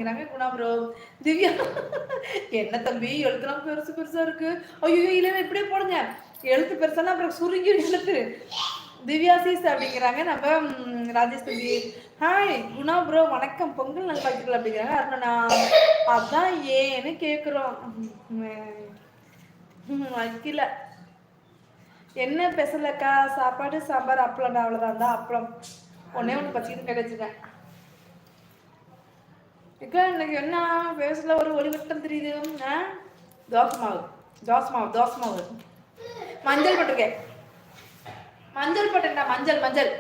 Guna bro Divya என்ன தம்பி எழுத்துலாம் பெருசு பெருசா இருக்கு. ஐயோ இல்லைன்னா இப்படியே போடுங்க. எழுத்து பெருசானா அப்புறம் சுருங்கி எழுத்து. திவ்யா சீஸ் அப்படிங்கிறாங்க. நம்ம ராஜேஷ் தம்பி ஹாய் குணா ப்ரோ வணக்கம் பொங்கல் நல்வாழ்த்துக்கள் அப்படிங்கிறாங்க. அருணா அதான் ஏன்னு கேட்குறோம். வைக்கல என்ன பெசலக்கா சாப்பாடு சாம்பார் அப்பளம்டா அவ்வளோதான் தான் அப்பளம் ஒன்னே ஒன்று பச்சிக்கிட்டு கிடைச்சிட்டேன். இக்கா இன்னைக்கு என்ன ஃபேஸில் ஒரு ஒளிவட்டம் தெரியுது. தோசை மாவு தோசை மாவு தோசை மாவு மஞ்சள் போட்டிருக்கேன். மஞ்சள் போட்டேன்டா மஞ்சள் மஞ்சள்.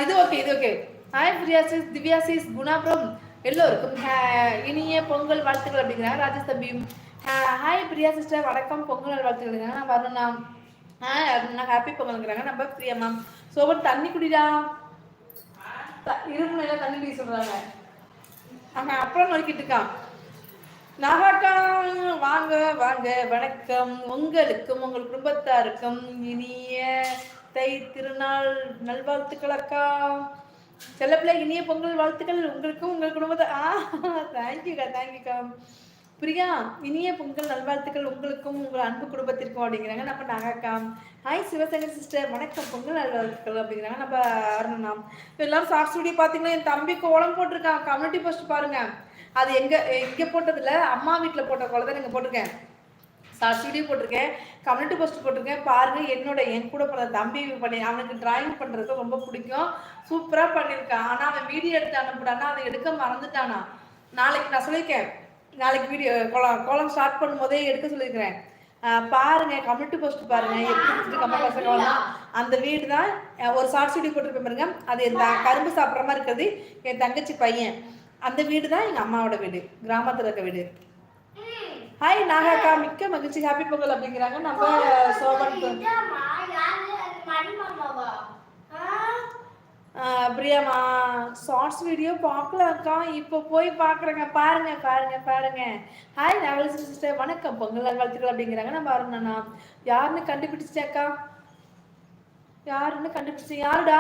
இது ஓகே இது ஓகே. ஹாய் பிரியாசிஸ் திவ்யாசிஸ் குணாபுரம் எல்லோருக்கும் இனிய பொங்கல் வாழ்த்துக்கள் அப்படிங்கிறாங்க. ராஜேஷ் தம்பி ஹாய் பிரியா சிஸ்டர் வணக்கம் பொங்கல் வாழ்த்துக்கள். நான் வரணும்ண்ணா. அருணா ஹாப்பி பொங்கல்ங்கிறாங்க. நம்ம பிரியா மேம் சோபன் தண்ணி குடிடா இரும்பு எல்லாம் தண்ணி குடி சொல்றாங்க. அப்புறம் நோக்கிட்டு இருக்கான். நாகாக்கா வாங்க வாங்க வணக்கம் உங்களுக்கும் உங்கள் குடும்பத்தாருக்கும் இனிய தை திருநாள் நல்வாழ்த்துக்கள் அக்கா. செல்லப்பிள்ளை இனிய பொங்கல் வாழ்த்துக்கள் உங்களுக்கும் உங்கள் குடும்பத்தை. தேங்க்யூக்கா தேங்க்யூக்கா. பிரியா இனிய பொங்கல் நல்வாழ்த்துக்கள் உங்களுக்கும் உங்கள் அன்பு குடும்பத்திற்கும் அப்படிங்கிறாங்க. நம்ம நாகாக்கா ஹாய் சிவசங்கர் சிஸ்டர் வணக்கம் பொங்கல் நல்வாழ்த்துக்கள் அப்படிங்கிறாங்க. நம்ம அருணா எல்லாரும் ஷார்ட்ஸ் வீடியோ பார்த்தீங்கன்னா என் தம்பி கோலம் போட்டிருக்கான். கம்யூனிட்டி போஸ்ட் பாருங்க. அது எங்கே போட்டதில்ல அம்மா வீட்டில் போட்ட கோலம் தான் நீங்கள் போட்டிருக்கேன். ஷார்ட்ஸ் வீடியோ போட்டிருக்கேன். கம்யூனிட்டி போஸ்ட் போட்டிருக்கேன் பாருங்கள். என் கூட பிறந்த தம்பி பண்ணி அவனுக்கு டிராயிங் பண்ணுறது ரொம்ப பிடிக்கும். சூப்பராக பண்ணியிருக்கான். ஆனால் அவன் வீடியோ எடுத்து அனுப்பிட்டானா அதை எடுக்க மறந்துட்டானா. நாளைக்கு நான் சொல்லியிருக்கேன். நாளைக்கு வீடியோ கோலம் ஸ்டார்ட் பண்ணும்போதே எடுக்க சொல்லியிருக்கிறேன். பாருங்க கம்யூனிட்டி போஸ்ட் பாருங்க எப்படி கம்மல் பசங்க அந்த வீடு தான் ஒரு ஷார்ட்ஸ் வீடியோ போட்டிருப்பேன் பாருங்க. அது என் கரும்பு சாப்பிட்ற மாதிரி இருக்கிறது என் தங்கச்சி பையன். அந்த வீடு தான் எங்கள் அம்மாவோட வீடு, கிராமத்தில் இருக்க வீடு. ஹாய் நாகாக்கா மிக்க மகிழ்ச்சி ஹாப்பி பொங்கல் அப்படிங்கிறாங்க. நம்ம சோபன் பிரியாமா ஷார்ட்ஸ் வீடியோ பார்க்கலக்கா இப்போ போய் பார்க்குறேங்க. பாருங்க பாருங்க பாருங்க. ஹாய் நவல் சிஸ்டர் வணக்கம் பொங்கல் வாழ்த்துக்கள் அப்படிங்கிறாங்க. நம்ம அருணா யாருன்னு கண்டுபிடிச்சாக்கா யாருன்னு கண்டுபிடிச்ச யாருடா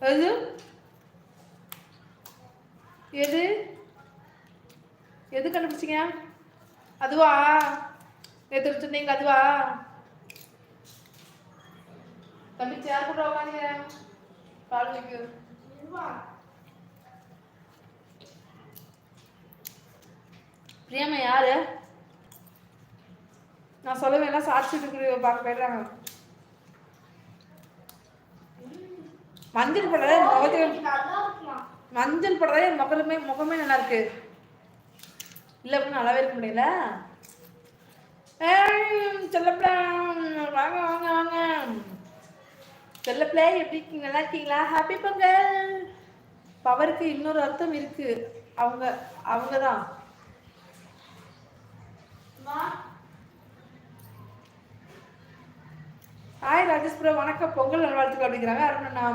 அது எது எது கண்டுபிடிச்சிங்க? அதுவா நேற்று சொன்னீங்க அதுவா தம்பி சேர் கூட உட்காந்துங்க பாலுக்கு. பிரியாமா யாரு நான் சொல்லவே எல்லாம் சாட்சிட்டு பார்க்க போயிடுறாங்க. மஞ்சள் படுறதே மஞ்சள் படுறதே முகமே நல்லா இருக்கு. இல்லை அப்படின்னு நல்லாவே இருக்க முடியல. செல்லப்பிள்ளை வாங்க வாங்க வாங்க. செல்லப்பிள்ளை எப்படி இருக்கீங்க? நல்லா இருக்கீங்களா? ஹாப்பி பொங்கல். பவருக்கு இன்னொரு அர்த்தம் இருக்கு. அவங்க தான் ஹாய் ராஜேஷ் ப்ரோ வணக்கம் பொங்கல் நல்வாழ்த்துக்கள் அப்படிங்கிறாங்க. அருணா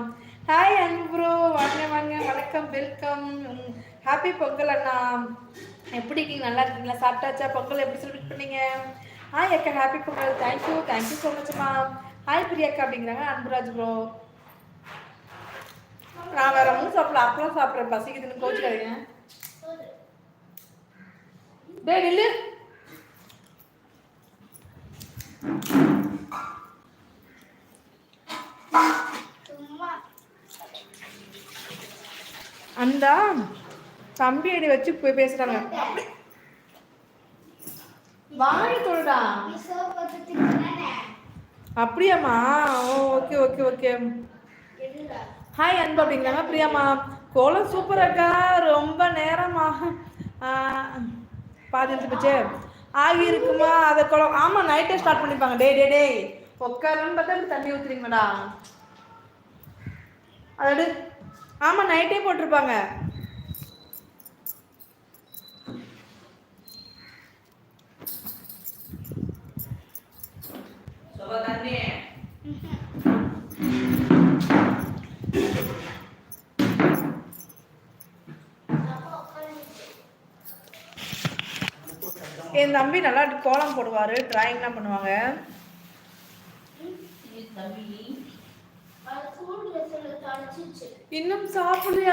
ஹாய் அன்பு ப்ரோ வாங்க வாங்க வணக்கம் வெல்கம் ஹாப்பி பொங்கல் அண்ணா. எப்படி இருக்கீங்க? நல்லா இருக்கீங்களா? சாப்பிட்டாச்சா? பொங்கல் எப்படி செலிப்ரேட் பண்ணீங்க? ஹாய் அக்கா ஹாப்பி பொங்கல். தேங்க்யூ ஸோ மச்மா. ஹாய் பிரியாக்கா அப்படிங்கிறாங்க. அன்புராஜ் ப்ரோ நான் வேற ஒன்றும் சாப்பிடல அப்பெல்லாம் சாப்பிட்றேன் பசிக்குதுன்னு கோச்சுக்காதீங்க. டே நில்லு. அந்த தம்பி அடி வச்சு போய் பேசுறாங்க. வாங்கி தொடுடா. அப்படியாம்மா? Okay okay okay. ஹாய் அன்பு அப்படிங்கிறாங்க. பிரியாமா கோலம் சூப்பர் அக்கா ரொம்ப நேரமாக பாதி போச்சு ஆகி இருக்குமா அதை குளம். ஆமாம் நைட்டே ஸ்டார்ட் பண்ணிப்பாங்க. டே உட்காருன்னு பார்த்தா தண்ணி ஊற்றுறீங்கடா அதோடு. ஆமாம் நைட்டே போட்டிருப்பாங்க. என் தம்பி நல்லா கோலம் போடுவார், டிராயிங்லாம் பண்ணுவாங்க. இன்னும் சாப்பிடலையா?